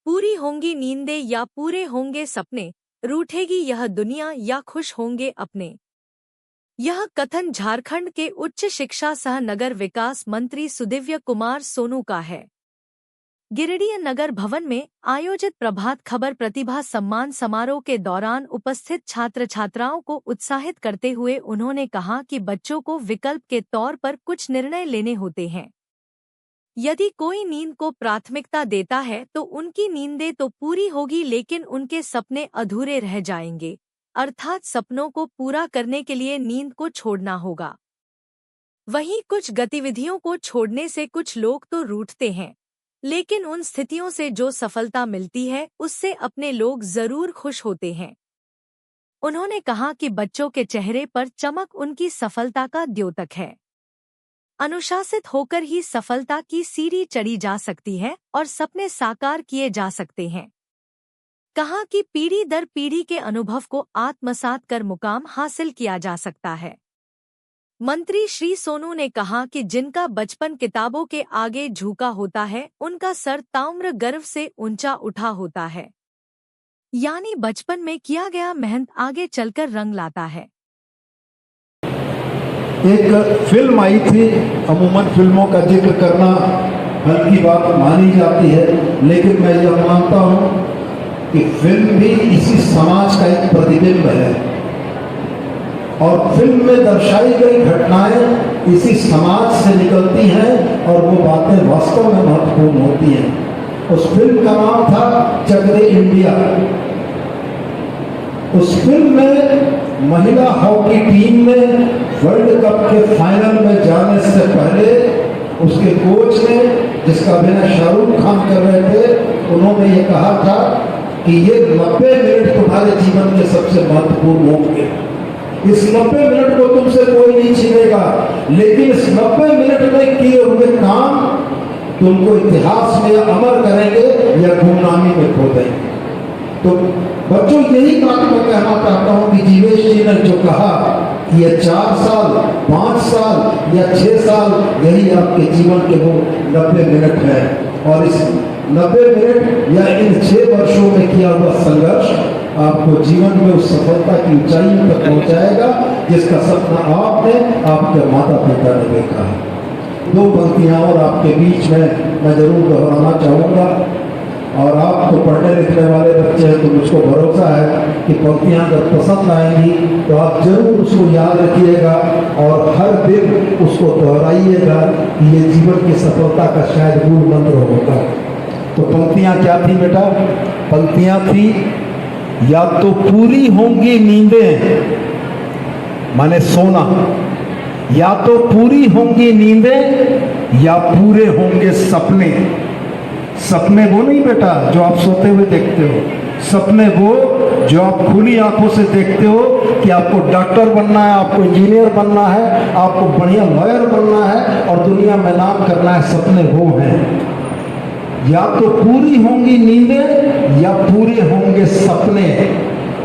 पूरी होंगी नींदें या पूरे होंगे सपने, रूठेगी यह दुनिया या खुश होंगे अपने। यह कथन झारखंड के उच्च शिक्षा सह नगर विकास मंत्री सुदिव्य कुमार सोनू का है। गिरिडीह नगर भवन में आयोजित प्रभात खबर प्रतिभा सम्मान समारोह के दौरान उपस्थित छात्र छात्राओं को उत्साहित करते हुए उन्होंने कहा कि बच्चों को विकल्प के तौर पर कुछ निर्णय लेने होते हैं। यदि कोई नींद को प्राथमिकता देता है तो उनकी नींदें तो पूरी होगी, लेकिन उनके सपने अधूरे रह जाएंगे, अर्थात सपनों को पूरा करने के लिए नींद को छोड़ना होगा। वहीं कुछ गतिविधियों को छोड़ने से कुछ लोग तो रूठते हैं, लेकिन उन स्थितियों से जो सफलता मिलती है उससे अपने लोग जरूर खुश होते हैं। उन्होंने कहा कि बच्चों के चेहरे पर चमक उनकी सफलता का द्योतक है। अनुशासित होकर ही सफलता की सीढ़ी चढ़ी जा सकती है और सपने साकार किए जा सकते हैं। कहा कि पीढ़ी दर पीढ़ी के अनुभव को आत्मसात कर मुकाम हासिल किया जा सकता है। मंत्री श्री सोनू ने कहा कि जिनका बचपन किताबों के आगे झुका होता है उनका सर ताम्र गर्व से ऊंचा उठा होता है, यानी बचपन में किया गया मेहनत आगे चलकर रंग लाता है। एक फिल्म आई थी, अमूमन फिल्मों का जिक्र करना हल्की बात मानी जाती है, लेकिन मैं यह मानता हूँ कि फिल्म भी इसी समाज का एक प्रतिबिंब है और फिल्म में दर्शाई गई घटनाएं इसी समाज से निकलती हैं और वो बातें वास्तव में महत्वपूर्ण होती हैं। उस फिल्म का नाम था चक दे इंडिया। उस फिल्म में महिला हॉकी टीम ने वर्ल्ड कप के फाइनल में जाने से पहले उसके कोच ने, जिसका अभिनय शाहरुख खान कर रहे थे, उन्होंने ये कहा था कि ये 90 मिनट तुम्हारे जीवन में सबसे महत्वपूर्ण होंगे। इस 90 मिनट को तुमसे कोई नहीं छीनेगा, लेकिन इस 90 मिनट में किए हुए काम तुमको इतिहास में अमर करेंगे या गुमनामी में खो देंगे। तो बच्चों, यही बात मैं कहना चाहता हूं कि जीवेश जी ने जो कहा कि ये 4 साल, 5 साल या 6 साल, यही आपके जीवन के वो 90 मिनट है और इस 90 मिनट या इन 6 वर्षों में किया हुआ संघर्ष आपको जीवन में उस सफलता की ऊंचाई तक पहुंचाएगा जिसका सपना आपने, आपके माता पिता ने देखा है। 2 पंक्तियां और आपके बीच में मैं जरूर दोहराना चाहूँगा, और आप तो पढ़ने लिखने वाले बच्चे हैं तो मुझको भरोसा है कि पंक्तियां जब पसंद आएंगी तो आप जरूर उसको याद रखिएगा और हर दिन उसको दोहराइएगा कि ये जीवन की सफलता का शायद मूल मंत्र होगा। तो पंक्तियां क्या थी बेटा? पंक्तियां थी, या तो पूरी होंगी नींदें, माने सोना, या तो पूरी होंगी नींदें या पूरे होंगे सपने। सपने वो नहीं बेटा जो आप सोते हुए देखते हो, सपने वो जो आप खुली आंखों से देखते हो कि आपको डॉक्टर बनना है, आपको इंजीनियर बनना है, आपको बढ़िया लॉयर बनना है और दुनिया में नाम करना है। सपने वो हैं। या तो पूरी होंगी नींदें या पूरे होंगे सपने,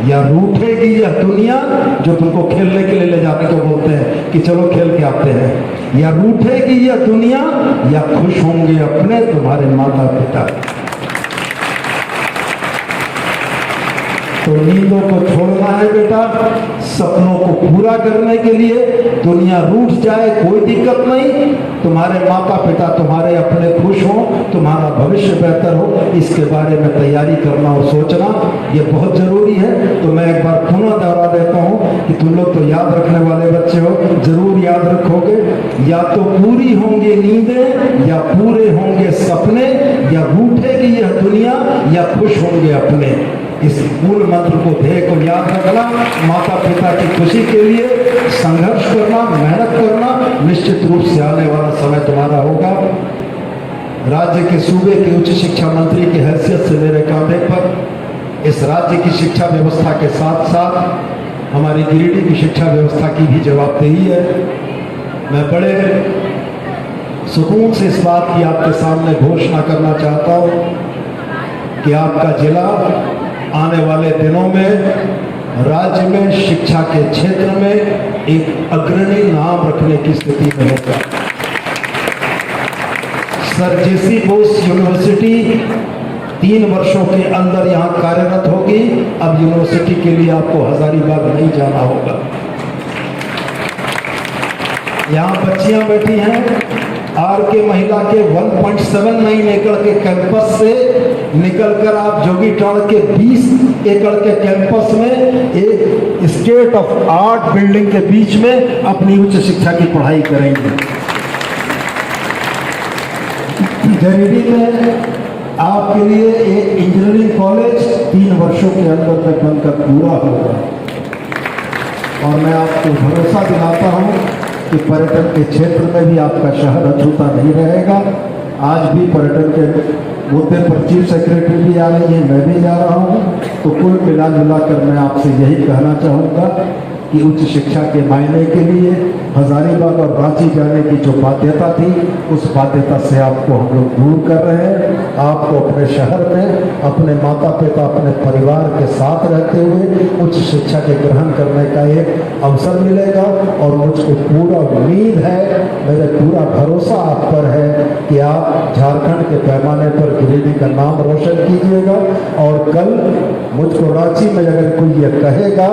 या रूठेगी यह दुनिया जो तुमको खेलने के लिए ले जाते तो बोलते हैं कि चलो खेल के आते हैं, या रूठेगी यह दुनिया या खुश होंगे अपने तुम्हारे माता पिता। तो नींदों को छोड़ना है बेटा, सपनों को पूरा करने के लिए। दुनिया रूठ जाए कोई दिक्कत नहीं, तुम्हारे माता पिता, तुम्हारे अपने खुश हो, तुम्हारा भविष्य बेहतर हो, इसके बारे में तैयारी करना और सोचना ये बहुत जरूरी है। तो मैं एक बार पुनः दोहरा देता हूँ कि तुम लोग तो याद रखने वाले बच्चे हो, जरूर याद रखोगे। या तो पूरी होंगे नींदें या पूरे होंगे सपने, या रूठेगी यह दुनिया या खुश होंगे अपने। इस मूल मंत्र को ध्येय को याद रखना, माता पिता की खुशी के लिए संघर्ष करना, मेहनत करना, निश्चित रूप से आने वाला समय तुम्हारा होगा। राज्य के सूबे के उच्च शिक्षा मंत्री की हैसियत से मेरे कांधे पर इस राज्य की शिक्षा व्यवस्था के साथ साथ हमारी गिरिडीह की शिक्षा व्यवस्था की भी जवाबदेही है। मैं बड़े सुकून से इस बात की आपके सामने घोषणा करना चाहता हूँ कि आपका जिला आने वाले दिनों में राज्य में शिक्षा के क्षेत्र में एक अग्रणी नाम रखने की स्थिति में होगा। सर जेसी बोस यूनिवर्सिटी 3 वर्षों के अंदर यहाँ कार्यरत होगी। अब यूनिवर्सिटी के लिए आपको हजारीबाग नहीं जाना होगा। यहाँ बच्चियां बैठी हैं, आर के महिला के 1.79 एकड़ के कैंपस से निकलकर आप जोगीटाड़ के 20 एकड़ के कैंपस में एक स्टेट ऑफ आर्ट बिल्डिंग के बीच में अपनी उच्च शिक्षा की पढ़ाई करेंगे। गिरिडीह में आपके लिए एक इंजीनियरिंग कॉलेज 3 वर्षों के अंदर तक बनकर पूरा होगा। और मैं आपको भरोसा दिलाता हूं कि पर्यटन के क्षेत्र में भी आपका शहर अछूता नहीं रहेगा। आज भी पर्यटन के मुद्दे पर चीफ सेक्रेटरी भी आ रही है, मैं भी जा रहा हूं। तो कुल मिला जुला कर मैं आपसे यही कहना चाहूँगा कि उच्च शिक्षा के मायने के लिए हजारीबाग और रांची जाने की जो बाध्यता थी, उस बाध्यता से आपको हम लोग दूर कर रहे हैं। आपको अपने शहर में अपने माता पिता, अपने परिवार के साथ रहते हुए उच्च शिक्षा के ग्रहण करने का एक अवसर मिलेगा। और मुझको पूरा उम्मीद है, मेरे पूरा भरोसा आप पर है कि आप झारखंड के पैमाने पर गिरिडीह का नाम रोशन कीजिएगा। और कल मुझको रांची में अगर कोई ये कहेगा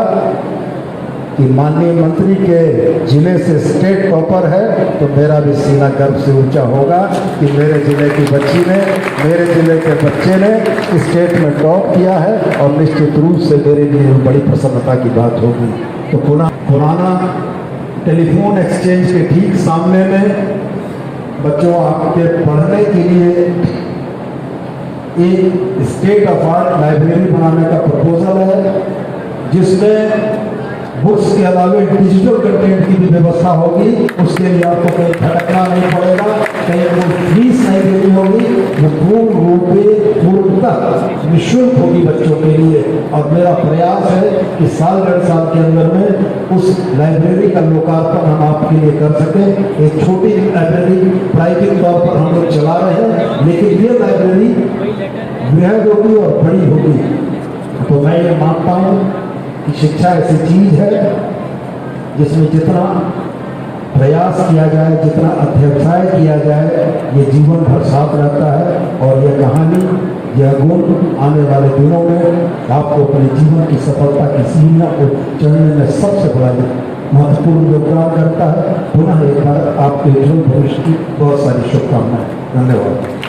कि माननीय मंत्री के जिले से स्टेट टॉपर है, तो मेरा भी सीना गर्व से ऊंचा होगा कि मेरे जिले की बच्ची ने, मेरे जिले के बच्चे ने स्टेट में टॉप किया है। और निश्चित रूप से मेरे लिए बड़ी प्रसन्नता की बात होगी। तो पुराना टेलीफोन एक्सचेंज के ठीक सामने में बच्चों आपके पढ़ने के लिए एक स्टेट ऑफ आर्ट लाइब्रेरी बनाने का प्रपोजल है, जिसमें बुक्स के अलावा डिजिटल कंटेंट की भी व्यवस्था होगी। उसके लिए आपको कहीं भटकना नहीं पड़ेगा, कहीं कोई फीस नहीं देनी होगी। वो पूर्णतः निःशुल्क होगी बच्चों के लिए। और मेरा प्रयास है कि साल 1.5 साल के अंदर में उस लाइब्रेरी का लोकार्पण हम आपके लिए कर सकें। एक छोटी लाइब्रेरी प्राइवेट तौर पर हम लोग चला रहे हैं, लेकिन ये लाइब्रेरी बृहद होगी और बड़ी होगी। तो मैं ये मानता हूँ कि शिक्षा ऐसी चीज है जिसमें जितना प्रयास किया जाए, जितना अध्यवसाय किया जाए, ये जीवन भर साथ रहता है। और यह कहानी, यह गुण आने वाले दिनों में आपको अपने जीवन की सफलता की सीढ़ियों को चढ़ने में सबसे बड़ा महत्वपूर्ण योगदान करता है। पुनः एक बार आपके उज्ज्वल भविष्य की बहुत सारी शुभकामनाएं। धन्यवाद।